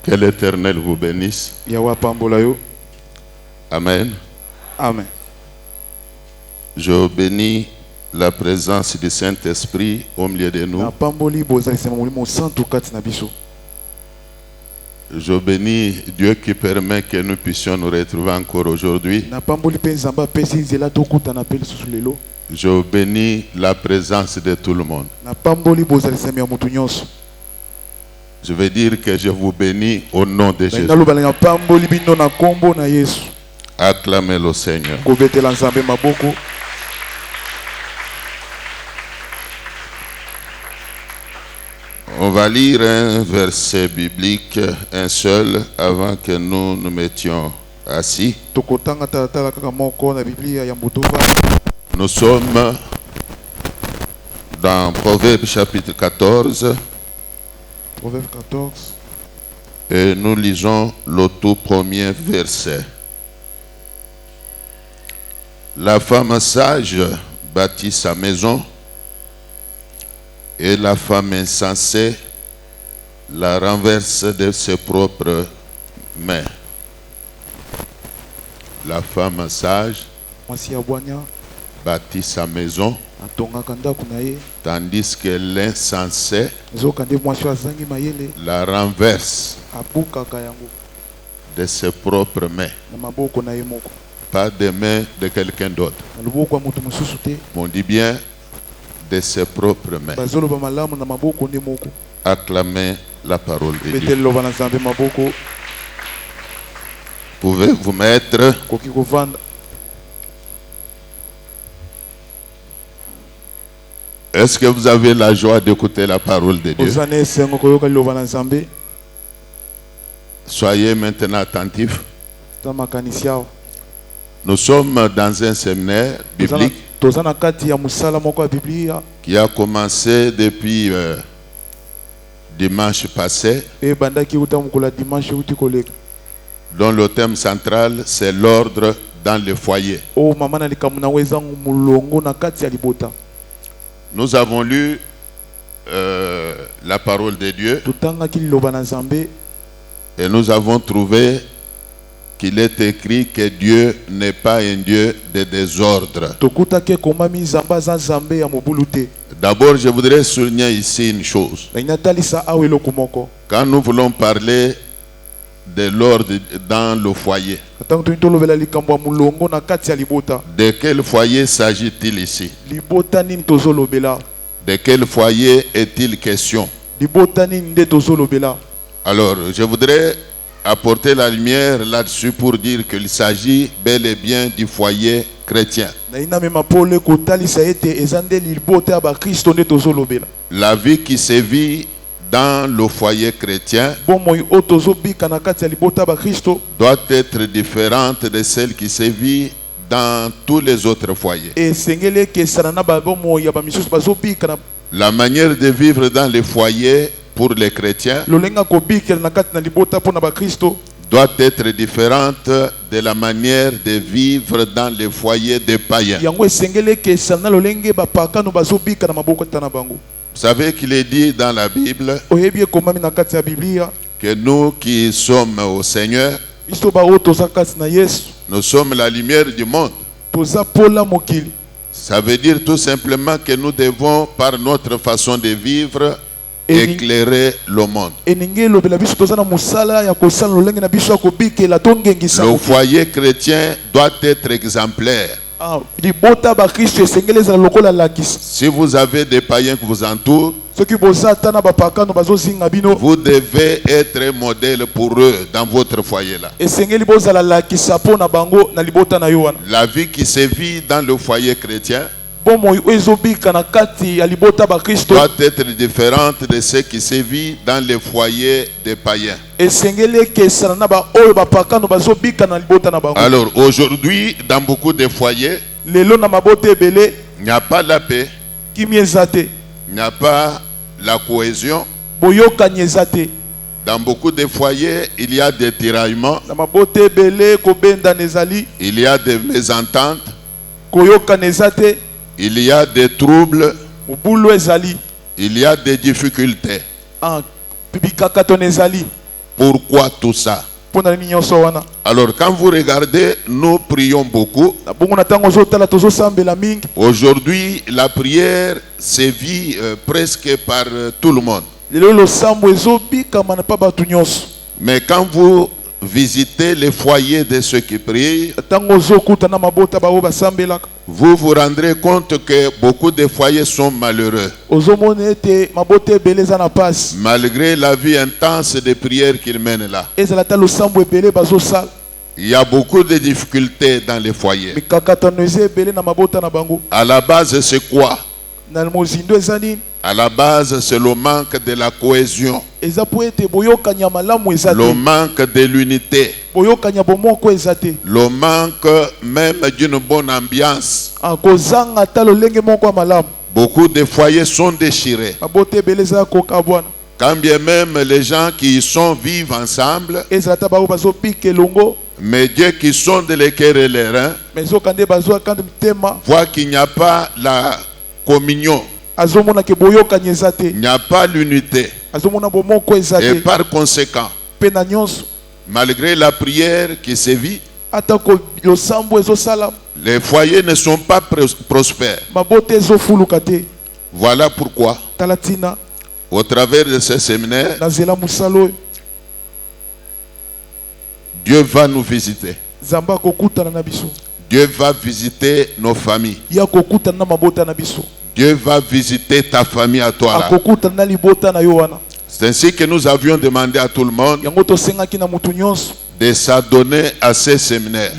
Que l'Éternel vous bénisse. Amen. Amen. Je bénis la présence du Saint-Esprit au milieu de nous. Je bénis Dieu qui permet que nous puissions nous retrouver encore aujourd'hui. Je bénis la présence de tout le monde. Je veux dire que je vous bénis au nom de Jésus. Acclamez le Seigneur. On va lire un verset biblique, un seul, avant que nous nous mettions assis. Nous sommes dans Proverbe chapitre 14. Proverbe 14. Et nous lisons le tout premier verset. La femme sage bâtit sa maison, et la femme insensée la renverse de ses propres mains. La femme sage bâtit sa maison, tandis que l'insensé la renverse de ses propres mains. Pas des mains de quelqu'un d'autre. On dit bien de ses propres mains. Acclamez la parole de Dieu. Pouvez-vous mettre? Est-ce que vous avez la joie d'écouter la parole de Dieu? Soyez maintenant attentifs. Nous sommes dans un séminaire biblique qui a commencé depuis dimanche passé, dont le thème central c'est l'ordre dans le foyer. Nous avons lu la parole de Dieu et nous avons trouvé qu'il est écrit que Dieu n'est pas un Dieu de désordre. D'abord, je voudrais souligner ici une chose. Quand nous voulons parler de l'ordre dans le foyer, de quel foyer s'agit-il ici? De quel foyer est-il question? Alors, je voudrais apporter la lumière là-dessus pour dire qu'il s'agit bel et bien du foyer chrétien. La vie qui se vit dans le foyer chrétien doit être différente de celle qui se vit dans tous les autres foyers. La manière de vivre dans les foyers pour les chrétiens doit être différente de la manière de vivre dans les foyers des païens. Vous savez qu'il est dit dans la Bible que nous qui sommes au Seigneur, nous sommes la lumière du monde. Ça veut dire tout simplement que nous devons, par notre façon de vivre, éclairer le monde. Le foyer chrétien doit être exemplaire. Si vous avez des païens qui vous entourent, vous devez être un modèle pour eux dans votre foyer là. La vie qui se vit dans le foyer chrétien doit être différente de ce qui se vit dans les foyers des païens. Alors aujourd'hui, dans beaucoup de foyers, il n'y a pas la paix, il n'y a pas la cohésion. Dans beaucoup de foyers, il y a des tiraillements, il y a des mésententes, il y a des troubles, il y a des difficultés. Pourquoi tout ça? Alors quand vous regardez, nous prions beaucoup. Aujourd'hui, la prière sévit presque par tout le monde. Mais quand vous visitez les foyers de ceux qui prient, vous vous rendrez compte que beaucoup de foyers sont malheureux. Malgré la vie intense de prière qu'ils mènent là. Il y a beaucoup de difficultés dans les foyers. À la base, c'est quoi? À la base, c'est le manque de la cohésion. Le manque de l'unité. Le manque même d'une bonne ambiance. Beaucoup de foyers sont déchirés. Quand bien même les gens qui y sont vivent ensemble, mais Dieu qui sonde les cœurs et les reins, voit qu'il n'y a pas la communion. Il n'y a pas l'unité. Et par conséquent, malgré la prière qui sévit, les foyers ne sont pas prospères. Voilà pourquoi, au travers de ce séminaire, Dieu va nous visiter. Dieu va visiter nos familles. Dieu va visiter ta famille à toi là. C'est ainsi que nous avions demandé à tout le monde de s'adonner à ces séminaires.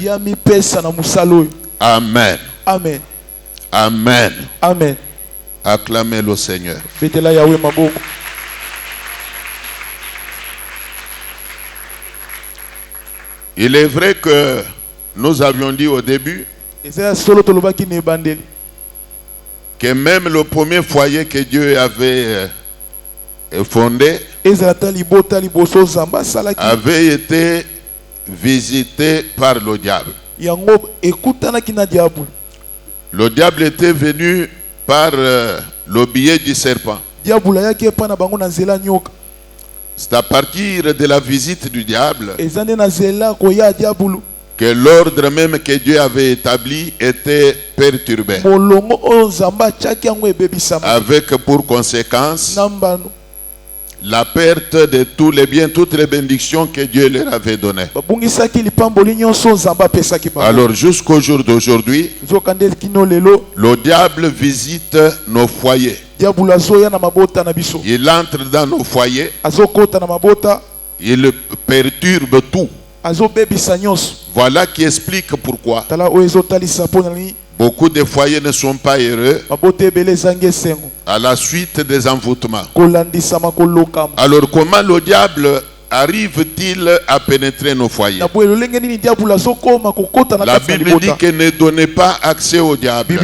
Amen. Amen. Amen. Amen. Acclamez le Seigneur. Il est vrai que nous avions dit au début que même le premier foyer que Dieu avait fondé avait été visité par le diable. Le diable était venu par le biais du serpent. C'est à partir de la visite du diable que l'ordre même que Dieu avait établi était perturbé. Avec pour conséquence la perte de tous les biens, toutes les bénédictions que Dieu leur avait données. Alors jusqu'au jour d'aujourd'hui, le diable visite nos foyers. Il entre dans nos foyers. Il perturbe tout. Voilà qui explique pourquoi beaucoup de foyers ne sont pas heureux à la suite des envoûtements. Alors comment le diable arrive-t-il à pénétrer nos foyers? La Bible dit que ne donnez pas accès au diable.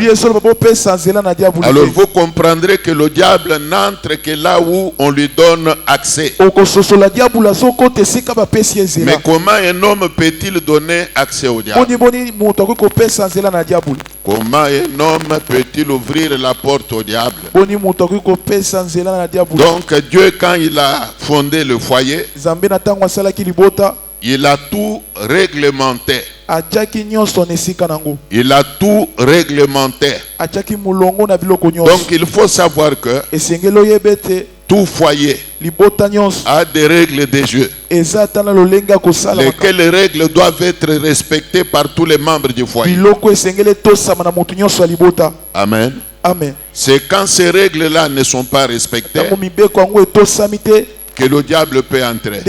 Alors vous comprendrez que le diable n'entre que là où on lui donne accès. Mais comment un homme peut-il donner accès au diable? Comment un homme peut-il ouvrir la porte au diable? Donc Dieu, quand il a fondé le foyer, il a tout réglementé. Il a tout réglementé. Donc il faut savoir que tout foyer a des règles de jeu. Lesquelles règles doivent être respectées par tous les membres du foyer. Amen. Amen. C'est quand ces règles-là ne sont pas respectées que le diable peut entrer.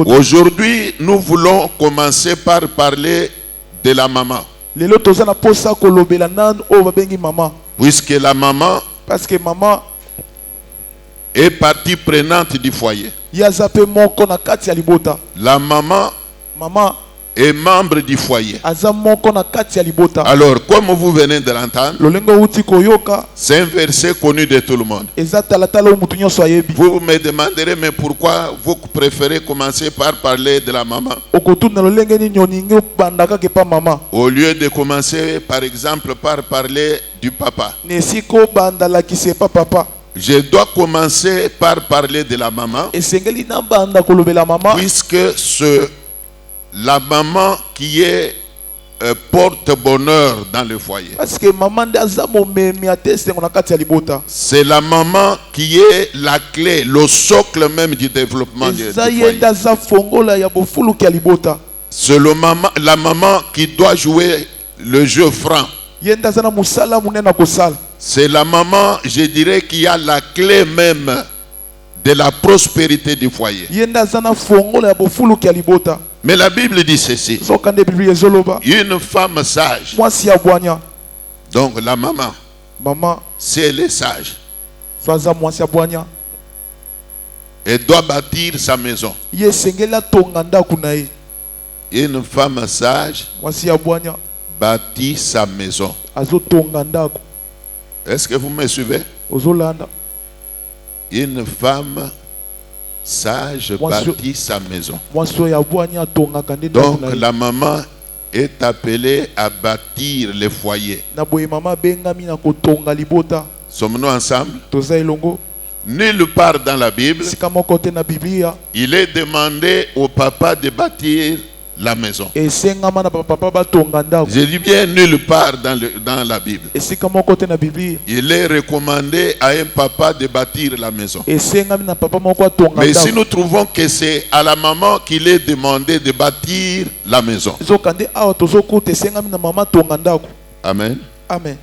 Aujourd'hui, nous voulons commencer par parler de la maman. Puisque la maman est partie prenante du foyer. La maman est membre du foyer. Alors, comme vous venez de l'entendre, c'est un verset connu de tout le monde. Vous me demanderez, mais pourquoi vous préférez commencer par parler de la maman au lieu de commencer, par exemple, par parler du papa? je dois commencer par parler de la maman, puisque c'est la maman qui est porte-bonheur dans le foyer. C'est la maman qui est la clé, le socle même du développement du foyer. C'est la maman qui doit jouer le jeu franc. C'est la maman, je dirais, qui a la clé même de la prospérité du foyer. Mais la Bible dit ceci: une femme sage. Donc la maman, si elle est sage, elle doit bâtir sa maison. Une femme sage bâtit sa maison. Est-ce que vous me suivez? Une femme sage bâtit sa maison. Donc la maman est appelée à bâtir le foyer. Sommes-nous ensemble? Nulle part dans la Bible, il est demandé au papa de bâtir la maison. Je dis bien nulle part dans la Bible. Il est recommandé à un papa de bâtir la maison. Mais si nous trouvons que c'est à la maman qu'il est demandé de bâtir la maison. Amen. Amen.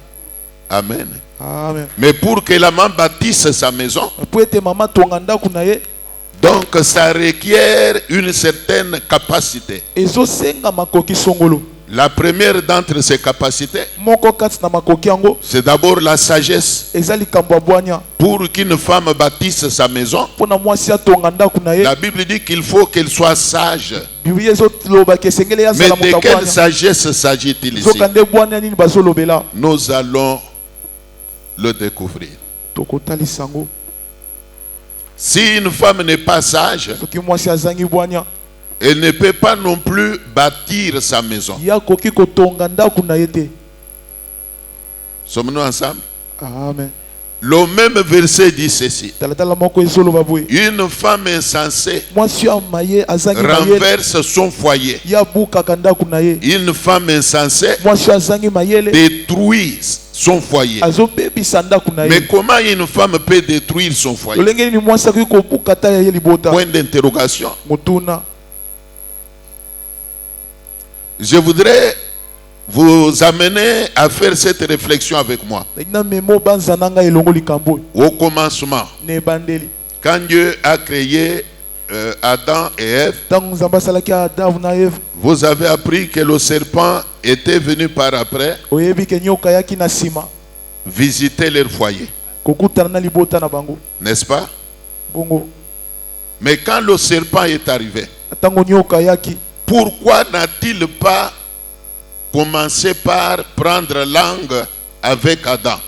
Amen. Amen. Mais pour que la maman bâtisse sa maison, donc ça requiert une certaine capacité. La première d'entre ces capacités, c'est d'abord la sagesse. Pour qu'une femme bâtisse sa maison, la Bible dit qu'il faut qu'elle soit sage. Mais de quelle sagesse s'agit-il ici? Nous allons le découvrir. Si une femme n'est pas sage, elle ne peut pas non plus bâtir sa maison. Sommes-nous ensemble? Amen. Le même verset dit ceci: une femme insensée renverse son foyer. Une femme insensée détruit son foyer. Mais comment une femme peut détruire son foyer? Point d'interrogation. Je voudrais vous amener à faire cette réflexion avec moi. Au commencement, quand Dieu a créé Adam et Ève, vous avez appris que le serpent était venu par après visiter leur foyer. N'est-ce pas? Mais quand le serpent est arrivé, pourquoi n'a-t-il pas commencé par prendre langue avec Adam?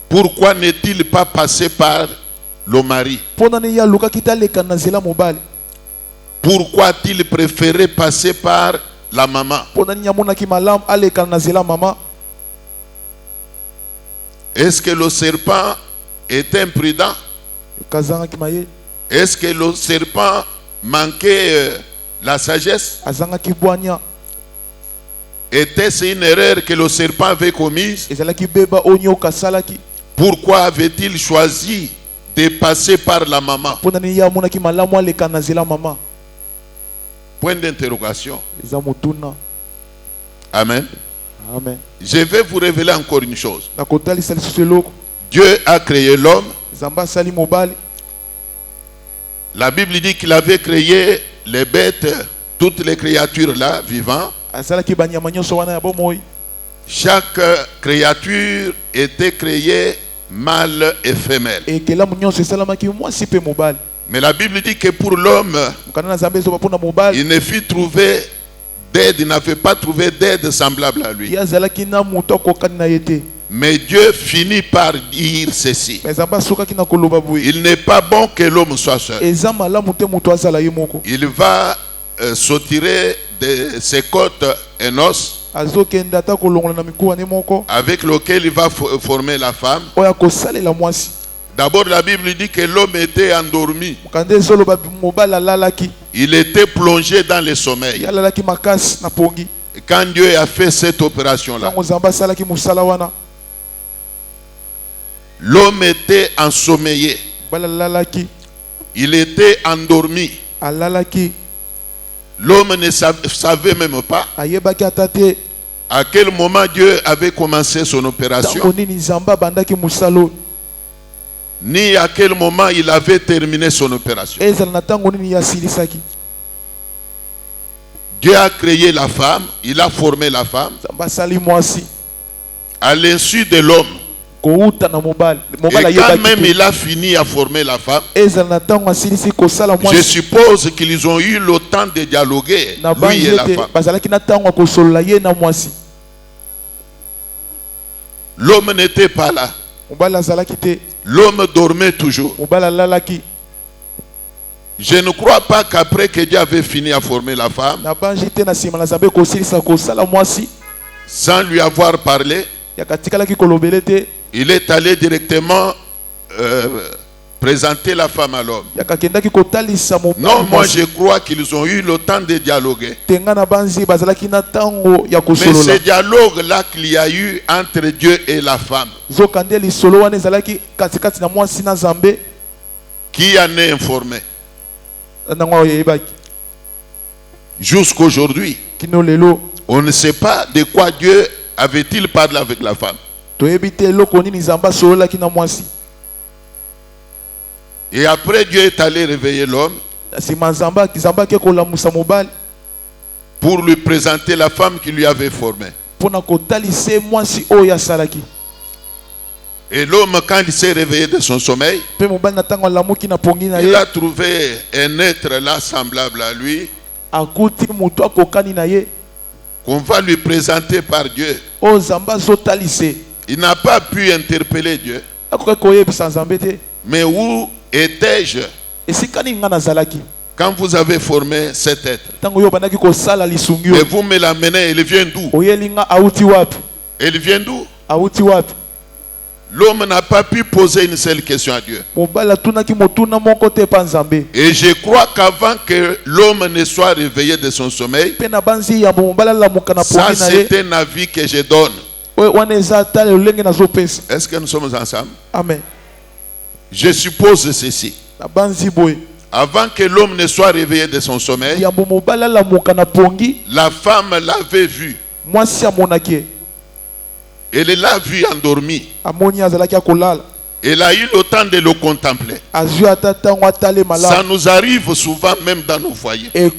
Pourquoi n'est-il pas passé par le mari? Pourquoi a-t-il préféré passer par la maman? Est-ce que le serpent est imprudent? Est-ce que le serpent manquait la sagesse? Était-ce une erreur que le serpent avait commise? Pourquoi avait-il choisi de passer par la maman? Point d'interrogation. Amen. Amen. Je vais vous révéler encore une chose. Dieu a créé l'homme. La Bible dit qu'il avait créé les bêtes, toutes les créatures là, vivantes. Chaque créature était créée mâle et femelle. Mais la Bible dit que pour l'homme, il ne fut trouvé d'aide, il n'avait pas trouvé d'aide semblable à lui. Mais Dieu finit par dire ceci: il n'est pas bon que l'homme soit seul. Il va soutirer de ses côtes un os avec lequel il va former la femme. D'abord, la Bible dit que l'homme était endormi. Il était plongé dans le sommeil. Et quand Dieu a fait cette opération-là, l'homme était ensommeillé. Il était endormi. L'homme ne savait même pas à quel moment Dieu avait commencé son opération, ni à quel moment il avait terminé son opération. Dieu a créé la femme, il a formé la femme à l'insu de l'homme. Et quand même il a fini à former la femme, je suppose qu'ils ont eu le temps de dialoguer, lui et la femme. L'homme n'était pas là. L'homme dormait toujours. Je ne crois pas qu'après que Dieu avait fini à former la femme, sans lui avoir parlé, il est allé directement présenter la femme à l'homme. Non, moi je crois qu'ils ont eu le temps de dialoguer. Mais ce dialogue-là qu'il y a eu entre Dieu et la femme, qui en est informé? Jusqu'aujourd'hui, on ne sait pas de quoi Dieu avait-il parlé avec la femme. Et après, Dieu est allé réveiller l'homme pour lui présenter la femme qui lui avait formé. Et l'homme, quand il s'est réveillé de son sommeil, il a trouvé un être là semblable à lui, qu'on va lui présenter par Dieu. Il n'a pas pu interpeller Dieu. Mais où étais-je quand vous avez formé cet être? Mais vous me l'amenez, il vient d'où? Il vient d'où? L'homme n'a pas pu poser une seule question à Dieu. Et je crois qu'avant que l'homme ne soit réveillé de son sommeil, ça c'est un avis que je donne. Est-ce que nous sommes ensemble? Amen. Je suppose ceci. Avant que l'homme ne soit réveillé de son sommeil, la femme l'avait vu. Elle l'a vu endormi. Elle a eu le temps de le contempler. Ça nous arrive souvent même dans nos foyers. Il n'est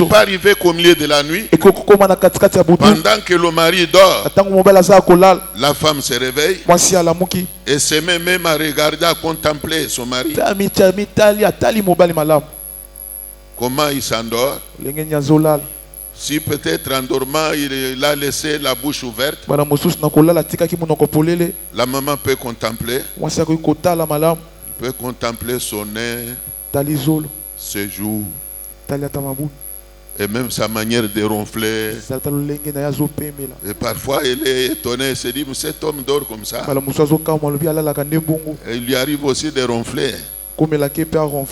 pas arrivé qu'au milieu de la nuit, pendant que le mari dort, la femme se réveille et se met même à regarder, à contempler son mari. Comment il s'endort? Si peut-être en dormant, il a laissé la bouche ouverte, la maman peut contempler son nez, ses joues, et même sa manière de ronfler. Et parfois, elle est étonnée, elle se dit, mais cet homme dort comme ça. Et il lui arrive aussi de ronfler.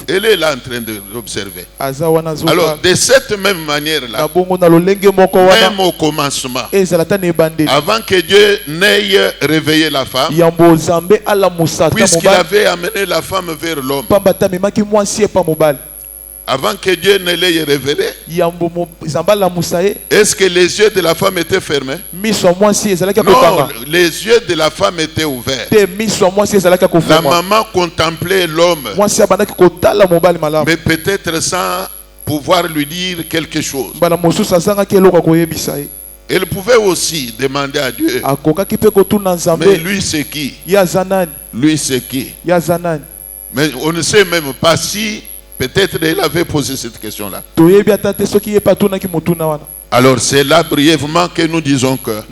Elle est là en train d'observer. Alors, de cette même manière-là, même au commencement, avant que Dieu n'ait réveillé la femme, puisqu'il avait amené la femme vers l'homme, avant que Dieu ne l'ait révélé, est-ce que les yeux de la femme étaient fermés? Non, les yeux de la femme étaient ouverts. La maman contemplait l'homme, mais peut-être sans pouvoir lui dire quelque chose. Elle pouvait aussi demander à Dieu, mais lui c'est qui? Lui c'est qui? Mais on ne sait même pas si peut-être il avait posé cette question-là. Alors c'est là brièvement que nous disons que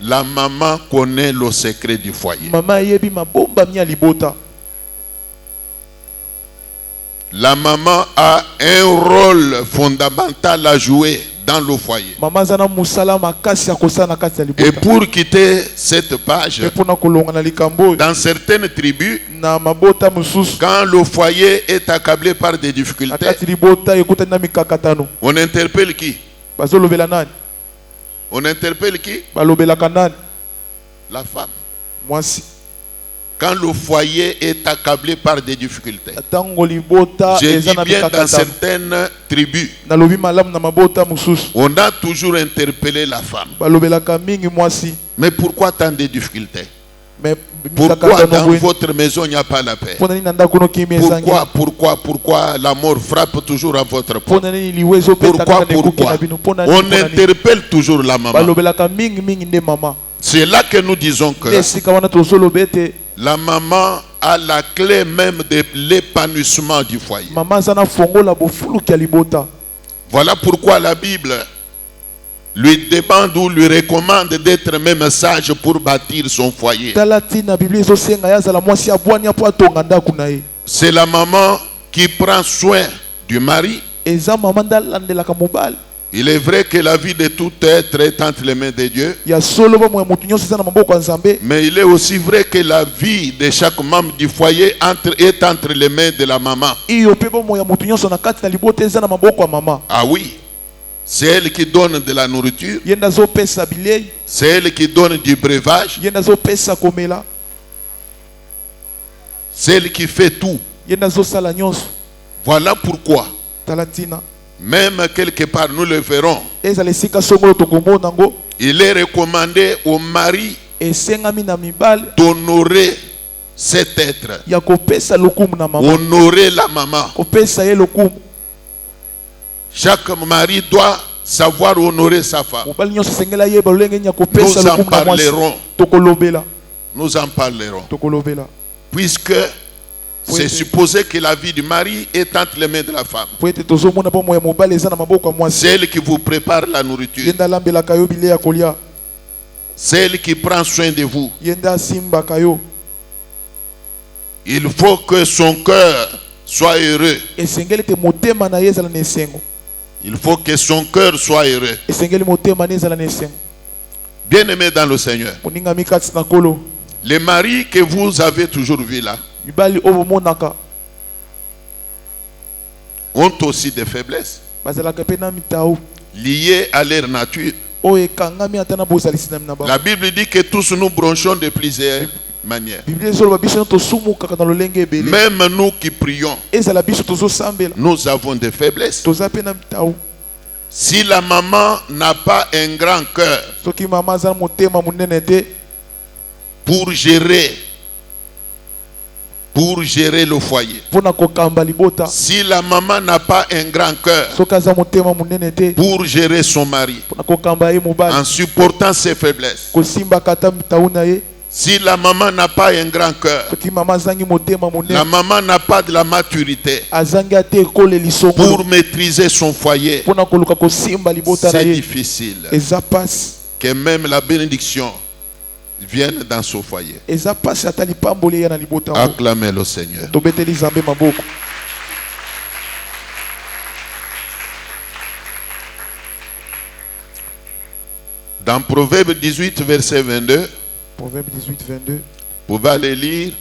la maman connaît le secret du foyer. La maman a un rôle fondamental à jouer dans le foyer. Mama zana musala makasi akosala na kati ya libota. Et pour quitter cette page, Epona kolonga na likambo dans certaines tribus, na mabota mususu quand le foyer est accablé par des difficultés, akati libota ekutani na mikakatano on interpelle qui? bazolobela nani? On interpelle qui? Balobelaka nani? La femme. Mwasi. Quand le foyer est accablé par des difficultés. Tango libota Je dis eza na bien dans mikakatano. certaines tribus, Nalobi malamu na mabota mususu on a toujours interpellé la femme. balobelaka mingi mwasi. Mais pourquoi tant de difficultés? Mais Pourquoi dans votre maison il n'y a pas la paix? pona nini nanda kuno kimi ezangi? Pourquoi la mort frappe toujours à votre porte? Pona nini liwezo peta Pourquoi kaka nekuki na bino? Pona on nini? interpelle toujours la maman? Balobelaka mingi mingi nde mama. C'est là que nous disons que Esika wana tozoloba ete la maman a la clé même de l'épanouissement du foyer. mama aza na fongola bofuluki ya libota. Voilà pourquoi la Bible lui demande ou lui recommande d'être même sage pour bâtir son foyer. Tala tina Biblia ezosenga ye azala mwasi abwani apo atonga ndako na ye. C'est la maman qui prend soin du mari. Eza mama nde alandelaka mobali. Il est vrai que la vie de tout être est entre les mains de Dieu. Ya solo bomo ya mutu nyonso eza na maboko ya Nzambe. Mais il est aussi vrai que la vie de chaque membre du foyer est entre les mains de la maman. Iyo pe bomo ya mutu nyonso na kati na libota eza na maboko ya mama. Ah oui, c'est elle qui donne de la nourriture. Ye nde azopesa bilei. C'est elle qui donne du breuvage. Ye nde azopesa komela. C'est elle qui fait tout. Ye nde azosala nyonso. Voilà pourquoi, Tala tina même quelque part, nous le verrons, ezala esika songolo tokomona ngo il est recommandé au mari esengami na mibali d'honorer cet être. ya kopesa lokumu na mama. Honorer la maman. Kopesa ye lokumu. Chaque mari doit savoir honorer sa femme. Mobali nyonso esengela ye balolenge nya kopesa Nous en lokumu na mwasi. parlerons. Tokolobela. Nous en parlerons. Tokolobela. Puisque c'est supposé que la vie du mari est entre les mains de la femme. Po ete tozomona bomo ya mobali eza na maboko ya mwasi. C'est elle qui vous prépare la nourriture. Ye nde alambelaka yo bilei ya kolia. C'est elle qui prend soin de vous. Ye nde asimbaka yo. Il faut que son cœur soit heureux. Esengeli te motema na ye ezala na esengo. Il faut que son cœur soit heureux. Esengeli motema na ezala na esengo. Bien-aimé dans le Seigneur, Moningami kati na kolo. les maris que vous avez toujours vus là Mibali obo monaka. ont aussi des faiblesses Bazalaka pe na mitao. liées à leur nature. O ekangami ata na bozalisi na ba. La Bible dit que tous nous bronchons de plusieurs manières. Biblia ezoloba biso tosumukaka na lolenge ebele. Même nous qui prions, Ezala biso tozosambela. nous avons des faiblesses. Toza pe na mitao. Si la maman n'a pas un grand cœur Soki mama aza motema munene te pour gérer le foyer, mpona kokamba libota. si la maman n'a pas un grand cœur Soki aza motema munene te pour gérer son mari, mpona kokamba ye mobali. en supportant ses faiblesses, Kosimbaka ata mitau na ye. si la maman n'a pas un grand cœur, Soki mama azangi motema la munene maman n'a pas de la maturité azangi ate ekole lisongo pour maîtriser son foyer, mpona koluka kosimba libota na c'est ye. difficile Eza pasi. que même la bénédiction vienne dans son foyer. Eza pasi ata lipamboli ya na libota ngo. Acclamez le Seigneur. Tobeteli Nzambe maboko. Dans Proverbe 18, verset 22, Proverbe 18, 22. vous pouvez aller lire,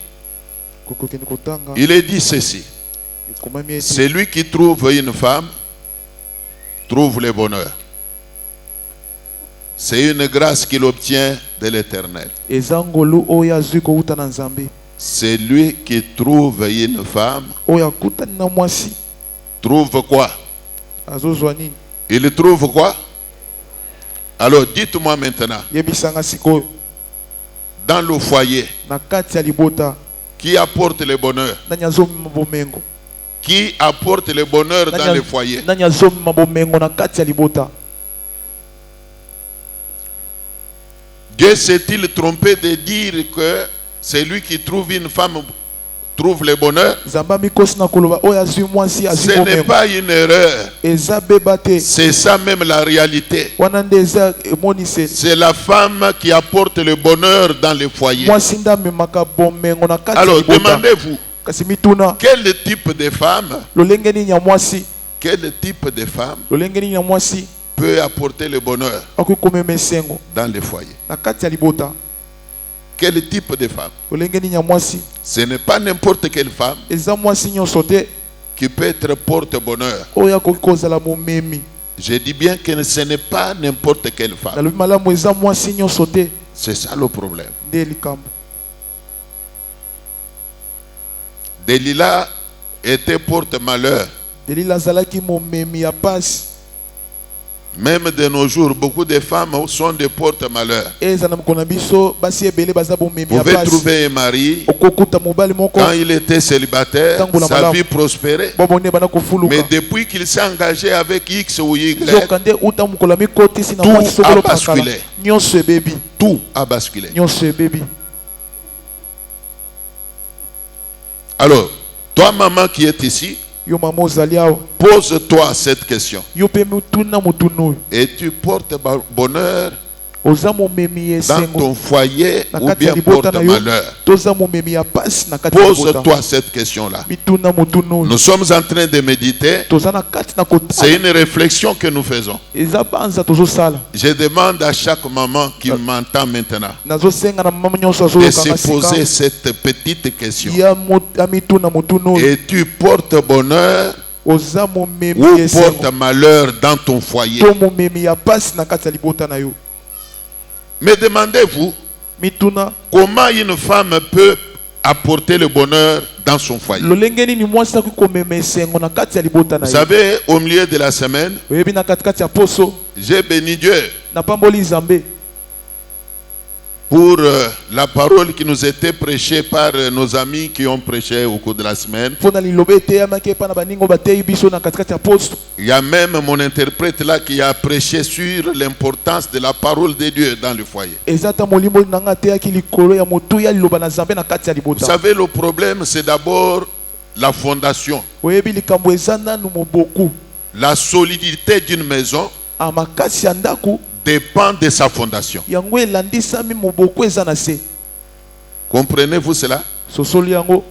Kokokeni kotanga. il est dit ceci: Ekomami ete celui qui trouve une femme trouve le bonheur. C'est une grâce qu'il obtient de l'Éternel. eza ngolu oyo azwi kouta na Nzambe. Celui qui trouve une femme Oyo akutani na mwasi trouve quoi? azozwa nini? Il trouve quoi? Alors dites-moi maintenant, Yebisanga sikoyo dans le foyer, na kati ya libota qui apporte le bonheur? nani azomema bomengo? Qui apporte le bonheur dans le foyer? Nani azomema bomengo na kati ya libota? Dieu s'est-il trompé de dire que celui qui trouve une femme trouve le bonheur? Nzambe mikosi na koloba oyo azwi mwasi azwi Ce n'est bomengo. pas une erreur. Eza beba te. C'est ça même la réalité. Wana nde eza emonise. C'est la femme qui apporte le bonheur dans le foyer. Mwasi nde amemaka bomengo na kati ya Alors libota. demandez-vous, Kasi mituna quel type de femme, lolenge nini ya mwasi? quel type de femme Lolenge nini ya mwasi peut apporter le bonheur akoki komema esengo dans les foyers. na kati ya libota. Quel type de femme? Olenge nini ya mwasi? Ce n'est pas n'importe quelle femme Eza mwasi nyonso te qui peut être porte-bonheur. oyo akoki kozala momemi. Je dis bien que ce n'est pas n'importe quelle femme. Nalobi malamu eza mwasi nyonso te. C'est ça le problème. Nde likambo. Delilah était porte-malheur. Delila azalaki momemi ya pasi. Même de nos jours, beaucoup de femmes sont des porte-malheur. Eza na mokona biso basi ebele baza bomemi Vous ya pouvez pasi. trouver un mari, Okokuta mobali moko quand il était célibataire, Tangoula sa malamu. vie prospérait. babone bana kofuluka. Mais depuis qu'il s'est engagé avec X ou Y, Zokande uta mokolo mikotisi na Tout mwasi sokolo a basculé. pakala. Nyonso ebebi. tout a basculé. Nyonso ebebi. Alors, toi maman qui est ici, Yo mama ozali awa. pose-toi cette question. Yo pe mutuna mutunu. Et tu portes bonheur Oza momemi dans esengo. ton foyer Na ou kati ya bien libota porte na yo. malheur? Toza momemi ya pasi na kati ya libota. Pose-toi cette question-là. Mituna mutunu. Nous sommes en train de méditer. Toza na kati na kota. C'est une réflexion que nous faisons. Eza banza tozo sala. Je demande à chaque maman qui m'entend maintenant Nazo senga na mama nyonso azo de lokanga se poser sika. cette petite question. Ya mituna mutunu. Et tu portes bonheur Oza momemi ou esengo. portes malheur dans ton foyer? To momemi ya pasi na kati ya libota na yo. Mais demandez-vous Mituna. comment une femme peut apporter le bonheur dans son foyer. Lolenge nini mwasi akoki komema esengo na kati ya libota na Vous yo. savez, au milieu de la semaine, Oyebi na kati ya poso. j'ai béni Dieu Na pamboli Nzambe. pour la parole qui nous était prêchée par nos amis qui ont prêché au cours de la semaine. Pona lilobe te yamaki epa na baningo batei biso na kati ya poso. Il y a même mon interprète là qui a prêché sur l'importance de la parole de Dieu dans le foyer. Ezata molimo nanga te yaki likolo ya motu ya liloba na Nzambe na kati ya Vous libota. savez, le problème, c'est d'abord la fondation. Oyebi likambo eza nanu moboku. La solidité d'une maison Amakasi ya ndaku dépend de sa fondation. yango elandisami moboku eza na se. Comprenez-vous cela? Sosoli yango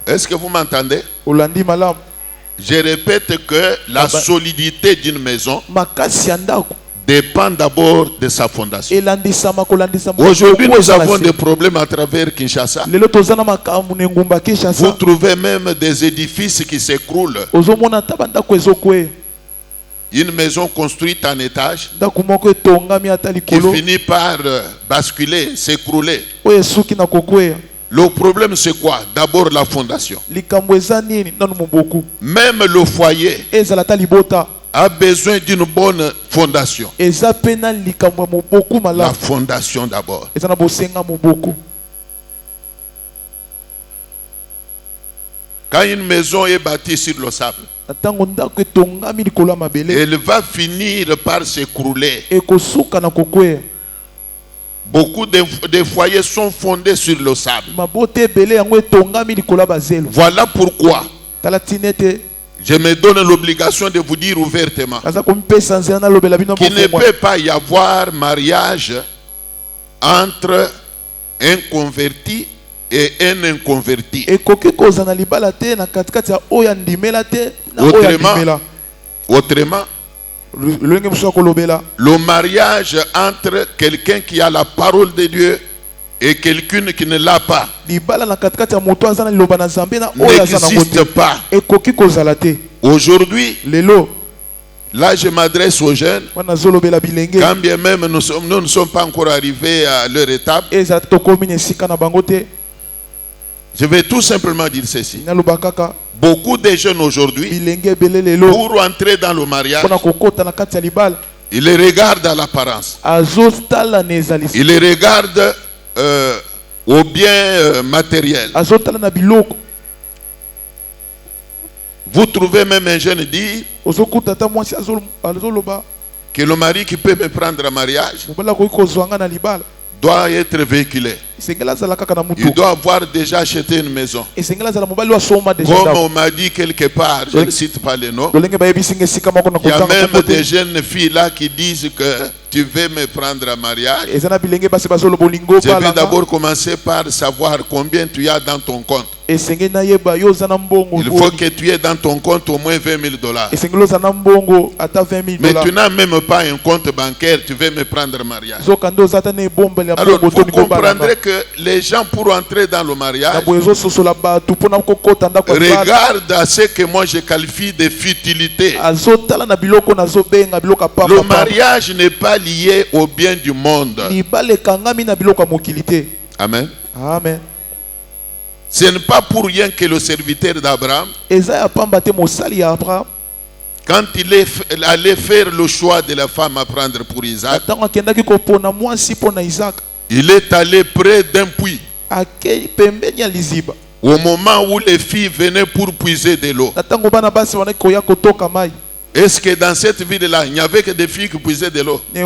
Est-ce que vous m'entendez? olandi malamu. Je répète que la solidité d'une maison Makasi ya ndaku dépend d'abord de sa fondation. elandisama kolandisa Aujourd'hui, moboku nous eza na avons se. des problèmes à travers Kinshasa. Lelo toza na makambo na ngumba Vous Kinshasa. trouvez même des édifices qui s'écroulent. Ozomona ta bandako ezokwe. Une maison construite en étage Ndako moko etongami ata qui likolo. finit par basculer, s'écrouler. Oyo esuki na kokweya. Le problème, c'est quoi? D'abord la fondation. Likambo eza nini nanu moboku. Même le foyer Ezala ta libota. a besoin d'une bonne fondation. Eza pena likambo ya moboku La malamu. fondation d'abord. Eza na bosenga moboku. Quand une maison est bâtie sur le sable, Tango ndako etongami likolo ya mabele. elle va finir par s'écrouler. Ekosuka na kokweya. Beaucoup de foyers sont fondés sur le sable. Mabote ebele yango etongami likolo ya bazelo. Voilà pourquoi Tala tinete. je me donne l'obligation de vous dire ouvertement Kaza komipesa nzela na lobela bino qu'il ne mofungwa. peut pas y avoir mariage entre un converti et un inconverti. Ekoki koza na libala te na katikati ya oyo andimela te na oyo andimela. Autrement, Lolenge mosusu akolobela. le mariage entre quelqu'un qui a la parole de Dieu et quelqu'un qui ne l'a pas Libala na katikati ya moto aza na liloba na Nzambe na oyo aza na n'existe ngote. pas. Ekoki kozala te. Aujourd'hui, Lelo là je m'adresse aux jeunes, wana zolobela bilenge. quand bien même nous ne sommes pas encore arrivés à leur étape. Eza tokomi na esika na bango te. Je vais tout simplement dire ceci. Naloba kaka Beaucoup de jeunes aujourd'hui, bilenge ebele lelo pour entrer dans le mariage, mpona kokota na kati ya libala ils les regardent à l'apparence. azotala na ezalisi. Ils les regardent au bien matériel. Azotala na biloko. Vous trouvez même un jeune dire Ozokuta ata mwasi azoloba que le mari qui peut me prendre en mariage mobala koki kozwanga na libala doit être véhiculé. Il doit avoir déjà acheté une maison. Comme on m'a dit quelque part, je ne cite pas les noms, il y a même des jeunes filles là qui disent que tu veux me prendre en mariage. Je vais d'abord commencer par savoir combien tu as dans ton compte. Il faut que tu aies dans ton compte au moins $20,000. Mais tu n'as même pas un compte bancaire, tu veux me prendre en mariage. Alors vous comprendrez que les gens pour entrer dans le mariage regardent à ce que moi je qualifie de futilité. Le mariage n'est pas lié au bien du monde. Amen. Amen. Ce n'est pas pour rien que le serviteur d'Abraham, quand il allait faire le choix de la femme à prendre pour Isaac, il est allé près d'un puits. Au moment où les filles venaient pour puiser de l'eau. Est-ce que dans cette ville-là, il n'y avait que des filles qui puisaient de l'eau? Mais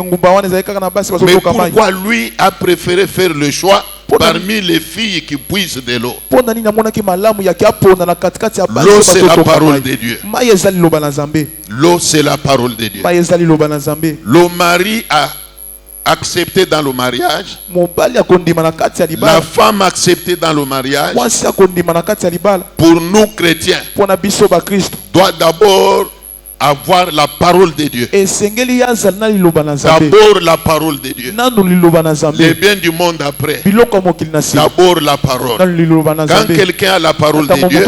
pourquoi lui a préféré faire le choix parmi les filles qui puisent de l'eau? L'eau, c'est la parole de Dieu. L'eau, c'est la parole de Dieu. Le mari a accepté dans le mariage. La femme a accepté dans le mariage. Pour nous chrétiens, doit d'abord avoir la parole de Dieu. D'abord la parole de Dieu. Les biens du monde après. D'abord la parole. Quand quelqu'un a la parole de Dieu,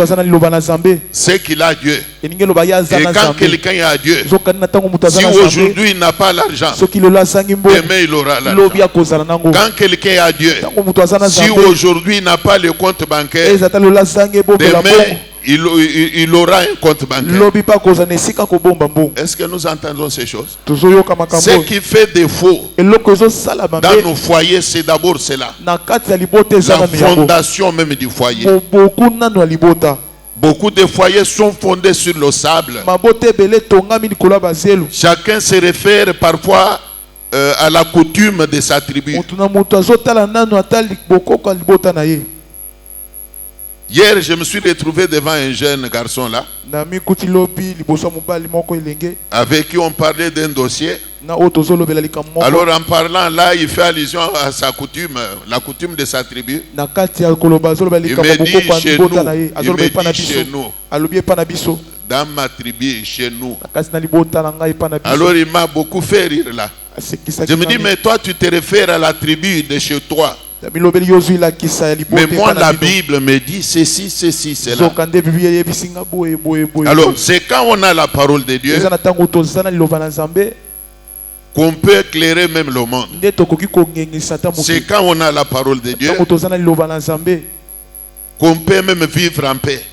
c'est qu'il a Dieu. Et quand quelqu'un a Dieu, si aujourd'hui il n'a pas l'argent, demain il aura l'argent. Quand quelqu'un a Dieu, si aujourd'hui il n'a pas le compte bancaire, demain il aura un compte bancaire. Est-ce que nous entendons ces choses? Ce qui fait défaut dans nos foyers, c'est d'abord cela. La fondation même du foyer. Beaucoup de foyers sont fondés sur le sable. Chacun se réfère parfois à la coutume de sa tribu. Hier, je me suis retrouvé devant un jeune garçon là, avec qui on parlait d'un dossier. Alors en parlant là, il fait allusion à sa coutume, la coutume de sa tribu. Il me dit chez nous, dans ma tribu, chez nous. Alors il m'a beaucoup fait rire là. Je me dis, mais toi tu te réfères à la tribu de chez toi. Mais moi la Bible me dit ceci, ceci, cela. Alors c'est quand on a la parole de Dieu qu'on peut éclairer même le monde. C'est quand on a la parole de Dieu qu'on peut même vivre en paix.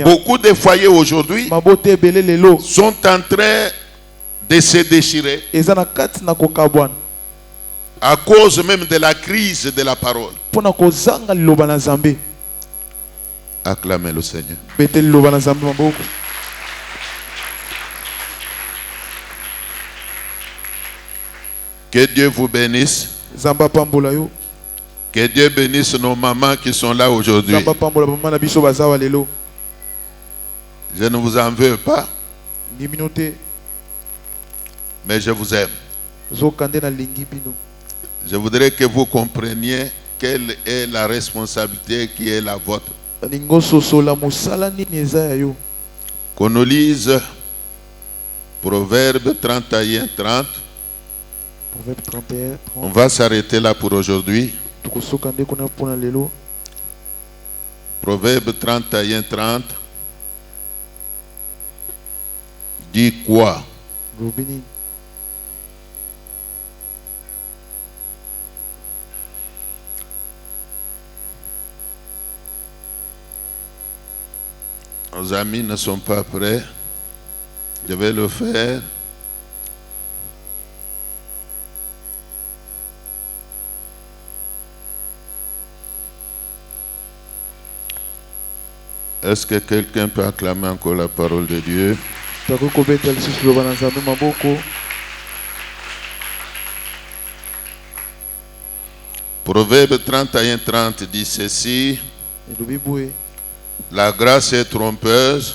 Beaucoup de foyers aujourd'hui sont en train de se déchirer à cause même de la crise de la parole. Acclamez le Seigneur. Que Dieu vous bénisse. Que Dieu bénisse nos mamans qui sont là aujourd'hui. Je ne vous en veux pas, mais je vous aime. Je voudrais que vous compreniez quelle est la responsabilité qui est la vôtre. Qu'on nous lise Proverbe 31, 30. On va s'arrêter là pour aujourd'hui. Proverbe 31, 30 dit quoi? Nos amis ne sont pas prêts. Je vais le faire. Est-ce que quelqu'un peut acclamer encore la parole de Dieu? Proverbe 31:30 dit ceci: la grâce est trompeuse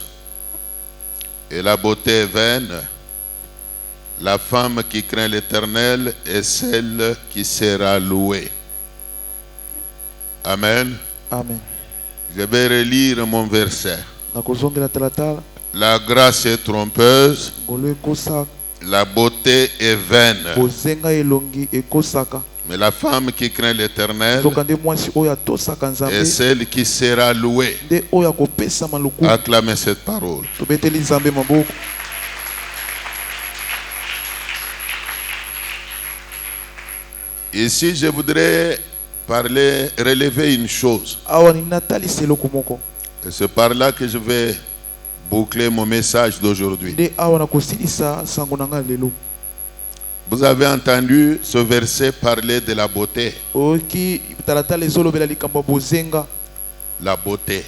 et la beauté est vaine. La femme qui craint l'Éternel est celle qui sera louée. Amen. Amen. Je vais relire mon verset. La grâce est trompeuse, la beauté est vaine. Mais la femme qui craint l'Éternel est celle qui sera louée. Acclamez cette parole. Ici, je voudrais relever une chose. Et c'est par là que je vais boucler mon message d'aujourd'hui. Vous avez entendu ce verset parler de la beauté. La beauté.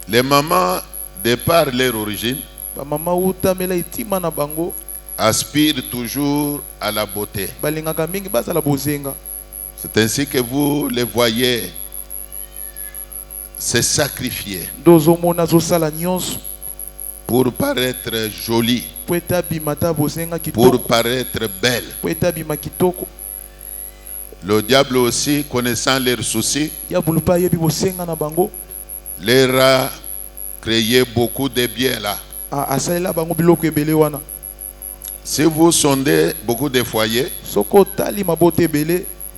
Les mamans, de par leur origine, aspirent toujours à la beauté. C'est ainsi que vous les voyez se sacrifier pour paraître jolie, pour paraître belle. Le diable aussi, connaissant leurs soucis, leur a créé beaucoup de biens là. Si vous sondez beaucoup de foyers,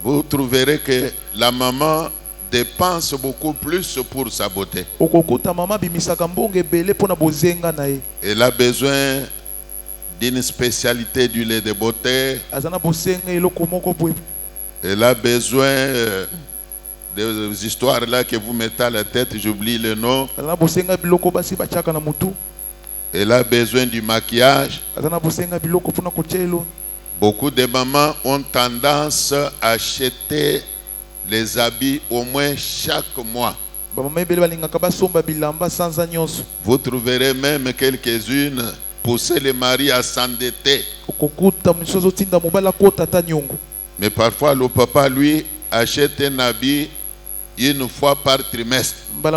vous trouverez que la maman dépense beaucoup plus pour sa beauté. Elle a besoin d'une spécialité du lait de beauté. Elle a besoin des histoires là que vous mettez à la tête, j'oublie le nom. Elle a besoin du maquillage. Beaucoup de mamans ont tendance à acheter les habits au moins chaque mois. Vous trouverez même quelques-unes pousser les maris à s'endetter. Mais parfois le papa lui achète un habit une fois par trimestre. Il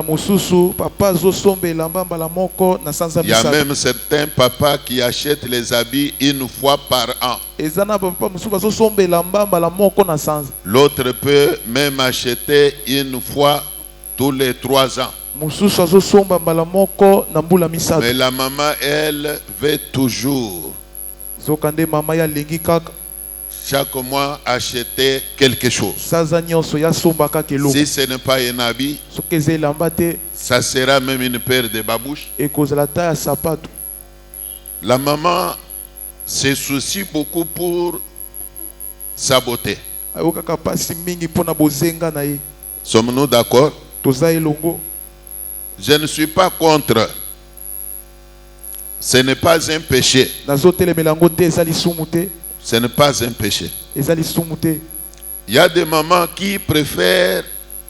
y a même certains papas qui achètent les habits une fois par an. L'autre peut même acheter une fois tous les 3 ans. Mais la maman, elle, veut toujours chaque mois acheter quelque chose. Si ce n'est pas un habit, ça sera même une paire de babouches. La maman se soucie beaucoup pour sa beauté. Sommes-nous d'accord? Je ne suis pas contre. Ce n'est pas un péché. Ce n'est pas un péché. Il y a des mamans qui préfèrent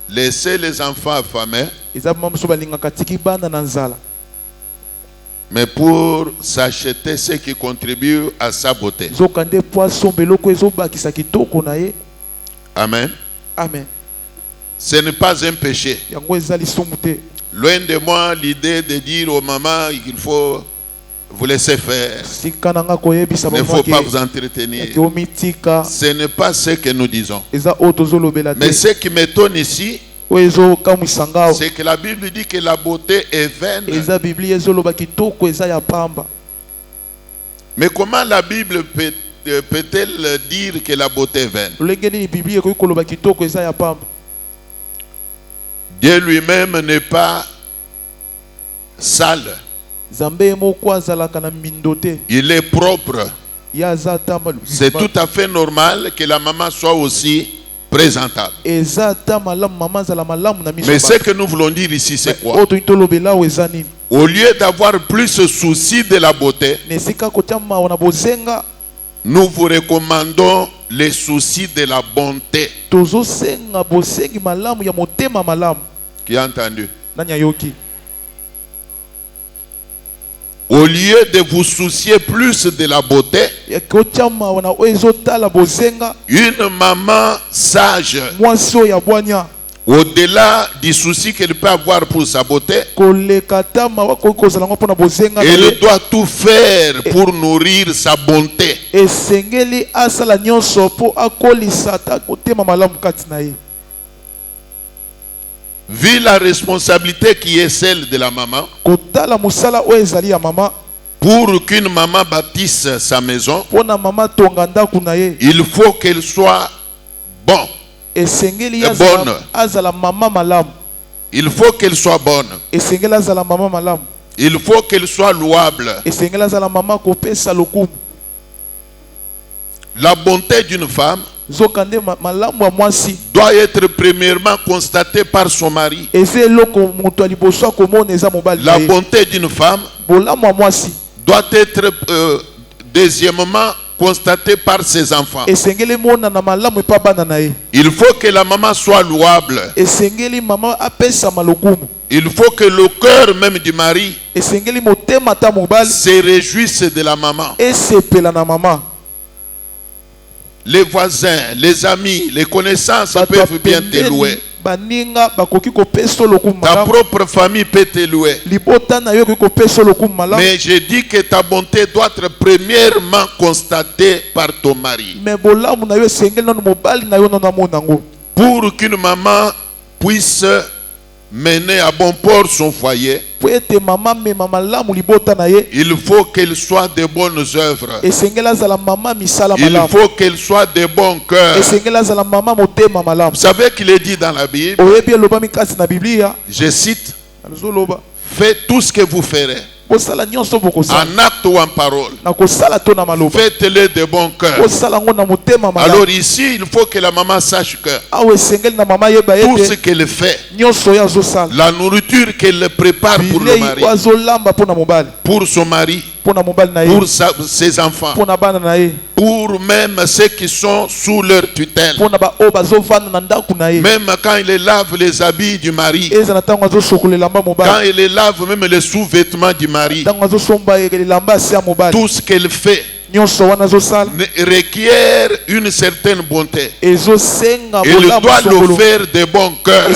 laisser les enfants affamés, mais pour s'acheter ce qui contribue à sa beauté. Amen. Amen. Ce n'est pas un péché. Loin de moi l'idée de dire aux mamans qu'il faut vous laisser faire. Il ne faut pas vous entretenir. Ce n'est pas ce que nous disons. Mais ce qui m'étonne ici, c'est que la Bible dit que la beauté est vaine. Mais comment la Bible peut-elle dire que la beauté est vaine? Dieu lui-même n'est pas sale. Il est propre. C'est tout à fait normal que la maman soit aussi présentable. Mais ce que nous voulons dire ici, c'est quoi? Au lieu d'avoir plus souci de la beauté, nous vous recommandons les soucis de la bonté. Qui a entendu? Au lieu de vous soucier plus de la beauté, une maman sage, au-delà du souci qu'elle peut avoir pour sa beauté, elle doit tout faire pour nourrir sa bonté. Vu la responsabilité qui est celle de la maman, pour qu'une maman bâtisse sa maison, il faut qu'elle soit bonne. Il faut qu'elle soit bonne. Il faut qu'elle soit louable. La bonté d'une femme doit être premièrement constatée par son mari. La bonté d'une femme doit être deuxièmement constatée par ses enfants. Il faut que la maman soit louable. Il faut que le cœur même du mari se réjouisse de la maman. Les voisins, les amis, les connaissances peuvent bien te louer. Ta propre famille peut te louer. Mais je dis que ta bonté doit être premièrement constatée par ton mari. Pour qu'une maman puisse mener à bon port son foyer, il faut qu'elle soit de bonnes œuvres. Il faut qu'elle soit de bons cœurs. Vous savez qu'il est dit dans la Bible, je cite, faites tout ce que vous ferez, en acte ou en parole, faites-le de bon cœur. Alors ici, il faut que la maman sache que tout ce qu'elle fait, la nourriture qu'elle prépare pour le mari, pour son mari, pour ses enfants, pour même ceux qui sont sous leur tutelle, même quand il lave les habits du mari, quand il lave même les sous-vêtements du mari, tout ce qu'elle fait requiert une certaine bonté. Elle doit le faire de bon cœur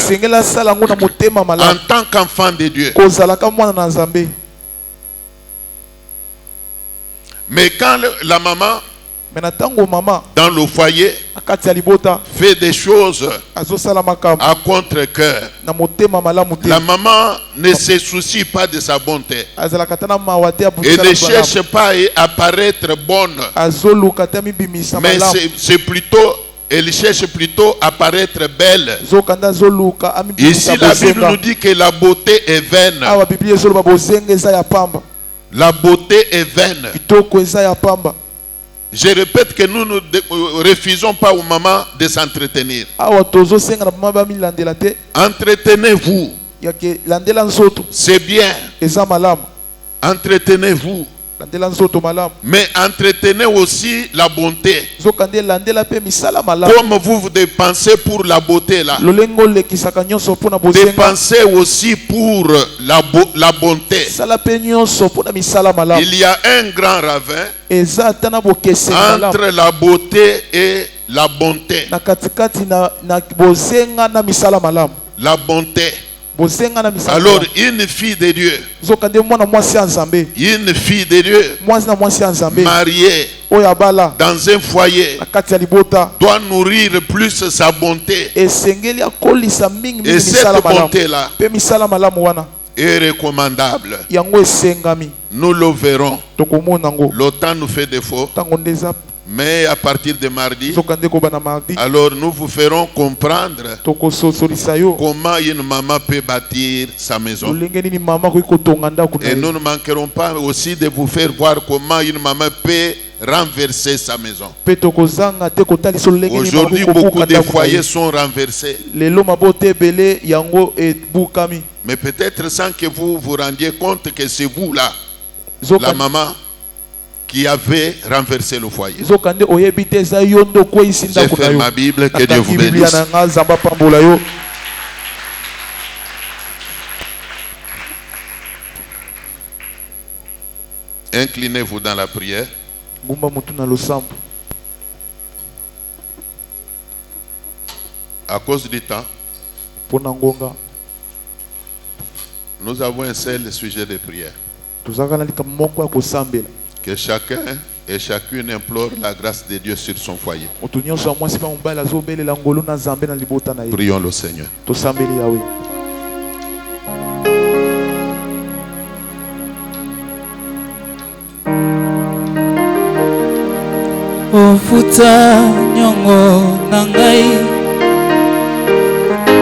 en tant qu'enfant de Dieu. Mais quand la maman dans le foyer fait des choses à contre-cœur, la maman ne se soucie pas de sa bonté. Elle ne cherche pas à apparaître bonne, mais c'est plutôt, elle cherche plutôt à paraître belle. Ici la Bible nous dit que la beauté est vaine. La beauté est vaine. Je répète que nous ne refusons pas aux mamans de s'entretenir. Entretenez-vous. C'est bien. Entretenez-vous. Mais entretenez aussi la bonté. Comme vous dépensez pour la beauté là, dépensez aussi pour la bonté. Il y a un grand ravin entre la beauté et la bonté. La bonté. Alors une fille de Dieu, mariée dans un foyer, doit nourrir plus sa bonté. Et cette bonté là est recommandable. Nous le verrons. Le temps nous fait défaut. Mais à partir de mardi, alors nous vous ferons comprendre comment une maman peut bâtir sa maison. Et nous ne manquerons pas aussi de vous faire voir comment une maman peut renverser sa maison. Aujourd'hui, beaucoup de foyers sont renversés. Mais peut-être sans que vous vous rendiez compte que c'est vous là, la maman, qui avait renversé le foyer. J'ai fait ma Bible, que Dieu vous bénisse. Inclinez-vous dans la prière. Ngumba mutu na losambo. À cause du temps, Pona ngonga. nous avons un seul sujet de prière. Tuzaka na likambo moko ya kosambela. Que chacun et chacune implore la grâce de Dieu sur son foyer. Mutu nyonso ya mwasi pa mobali azobelela ngolu na Nzambe na libota na ye. Prions le Seigneur. Tosambeli Yawe. Ofuta nyongo nangai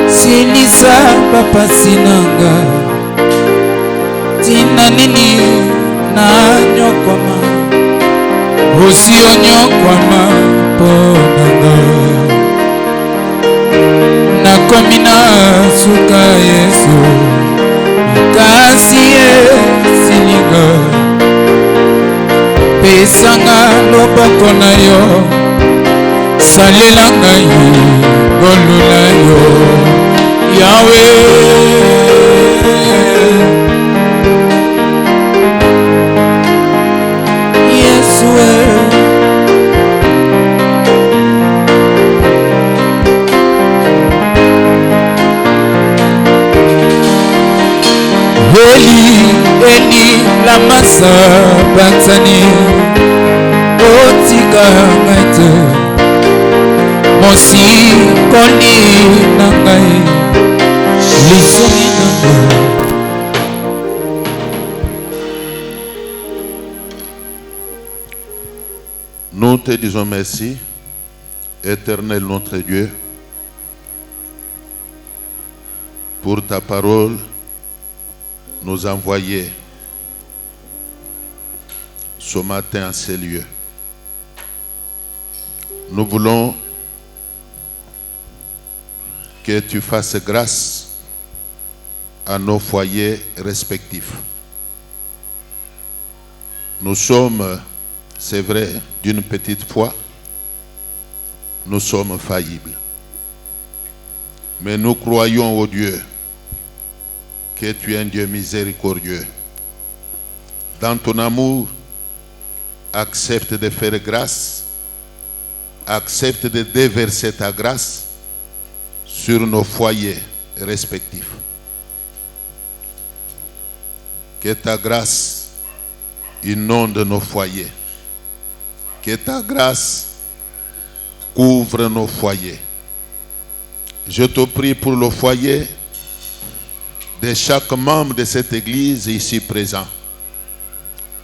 silisa papasi nanga tina nini na nyokwama osio nyokwama po nanga nakomi na suka Yesu makasi silinga pesanga loboko na yo salela ngai golula yo Yawe Yesu Eli lama sabachthani otika ngaite mosi koni nangai lisoni nangai. Nous te disons merci, éternel notre Dieu, pour ta parole nous envoyer ce matin en ces lieux. Nous voulons que tu fasses grâce à nos foyers respectifs. Nous sommes, c'est vrai, d'une petite foi, nous sommes faillibles. Mais nous croyons au Dieu, que tu es un Dieu miséricordieux. Dans ton amour, accepte de faire grâce, accepte de déverser ta grâce sur nos foyers respectifs. Que ta grâce inonde nos foyers. Que ta grâce couvre nos foyers. Je te prie pour le foyer de chaque membre de cette église ici présent.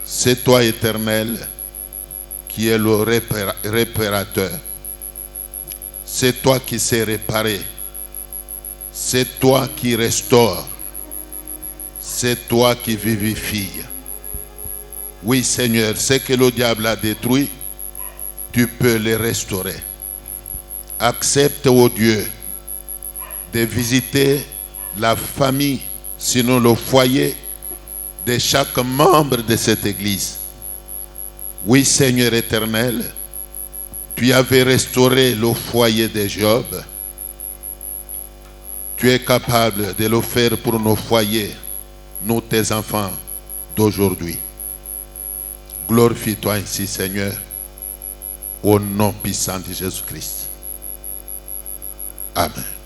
C'est toi, Éternel, qui es le réparateur. C'est toi qui sais réparer. C'est toi qui restaure. C'est toi qui vivifie. Oui, Seigneur, ce que le diable a détruit, tu peux le restaurer. Accepte, ô Dieu, de visiter la famille, sinon le foyer de chaque membre de cette église. Oui, Seigneur éternel, tu avais restauré le foyer de Job. Tu es capable de le faire pour nos foyers, nous tes enfants d'aujourd'hui. Glorifie-toi ainsi, Seigneur, au nom puissant de Jésus-Christ. Amen.